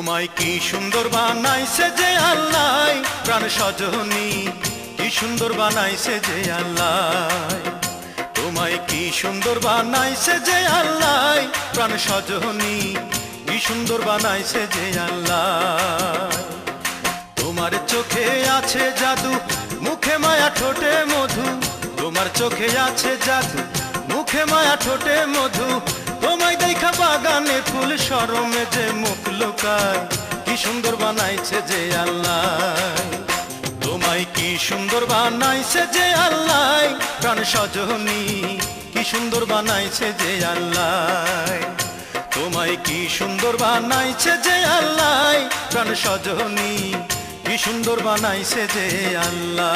তোমায় কি সুন্দর বানাইছে যে আল্লাহ, প্রাণ সজনী কি সুন্দর বানাইছে যে আল্লাহ। তোমায় কি সুন্দর বানাইছে যে আল্লাহ, প্রাণ সজনী কি সুন্দর বানাইছে যে আল্লাহ। তোমার চোখে আছে জাদু, মুখে মায়া ঠোঁটে মধু। তোমার চোখে আছে জাদু, মুখে মায়া ঠোঁটে মধু। তোমায় দেখা বাগানে ফুল শরমে যে মুখ লুকায়, কি সুন্দর বানাইছে যে আল্লাহ। তোমায় কি সুন্দর বানাইছে যে আল্লাহ, প্রাণ সজনী কি সুন্দর বানাইছে যে আল্লাহ। তোমায় কি সুন্দর বানাইছে যে আল্লাহ, প্রাণ সজনী কি সুন্দর বানাইছে যে আল্লাহ।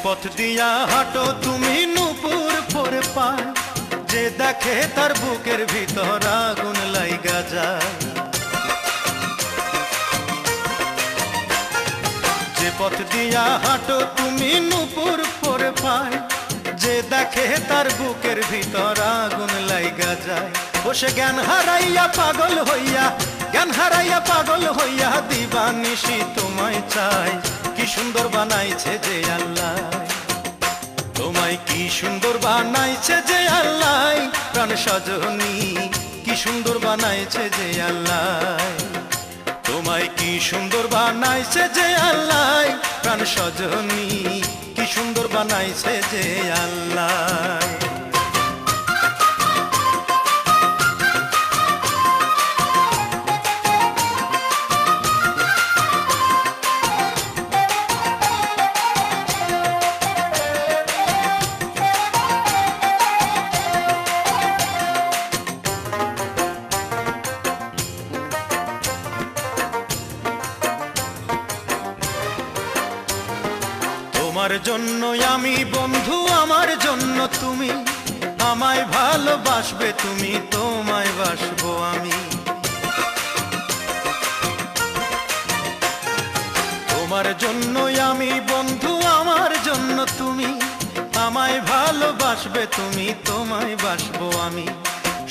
পথ দিয়া হাঁটো তুমি নূপুর পরে পায়, যে দেখে তার বুকের ভিতর আগুন লাইগা যায়। যে পথ দিয়া হাঁটো তুমি নূপুর পরে পায়, যে দেখে তার বুকের ভিতর আগুন লাইগা যায়। বসে জ্ঞান হারাইয়া পাগল হইয়া, জ্ঞান হারাইয়া পাগল হইয়া দিবানিশি তোমায় চাই, কি সুন্দর বানাইছে যে আল্লাহ। তোমায় কি সুন্দর বানাইছে যে আল্লাহ, প্রাণ সজনী কি সুন্দর বানাইছে যে আল্লাহ। তোমায় কি সুন্দর বানাইছে যে আল্লাহ, প্রাণ সজনী কি সুন্দর বানাইছে যে আল্লাহ। তোমার জন্য আমি বন্ধু, আমার জন্য তুমি, আমায় ভালোবাসবে তুমি, তোমায় বাসবো আমি। তোমার জন্য আমি বন্ধু, আমার জন্য তুমি, আমায় ভালোবাসবে তুমি, তোমায় বাসবো আমি।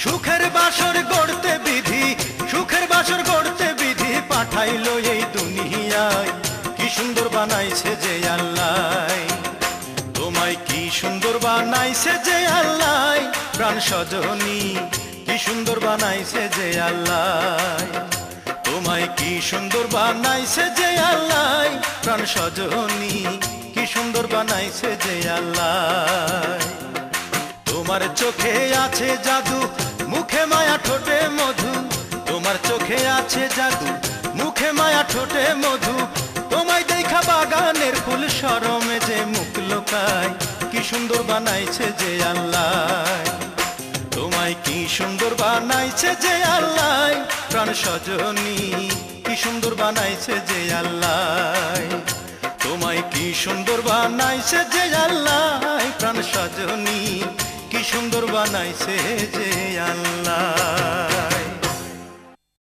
সুখের বাসর গড়তে বিধি, সুখের বাসর গড়তে বিধি পাঠাইলো এই দুনিয়ায়, কি সুন্দর বানাইছে যে আল্লাহ। তোমায় কি সুন্দর বানাইছে যে আল্লাহ, প্রাণ সজনী কি সুন্দর বানাইছে যে আল্লাহ। তোমায় কি সুন্দর বানাইছে যে আল্লাহ, প্রাণ সজনী কি সুন্দর বানাইছে যে আল্লাহ। তোমার চোখে আছে জাদু, মুখে মায়া ঠোঁটে মধু। তোমার চোখে আছে জাদু, মুখে মায়া ঠোঁটে মধু। তোমায় দেখা বাগানের ফুল শরমে যে মুখ লুকায়, কি সুন্দর বানাইছে যে আল্লাহ। তোমায় কি সুন্দর বানাইছে যে আল্লাহ, প্রাণ সজনী কি সুন্দর বানাইছে যে আল্লাহ। তোমায় কি সুন্দর বানাইছে যে আল্লাহ, প্রাণ সজনী কি সুন্দর বানাইছে যে আল্লাহ।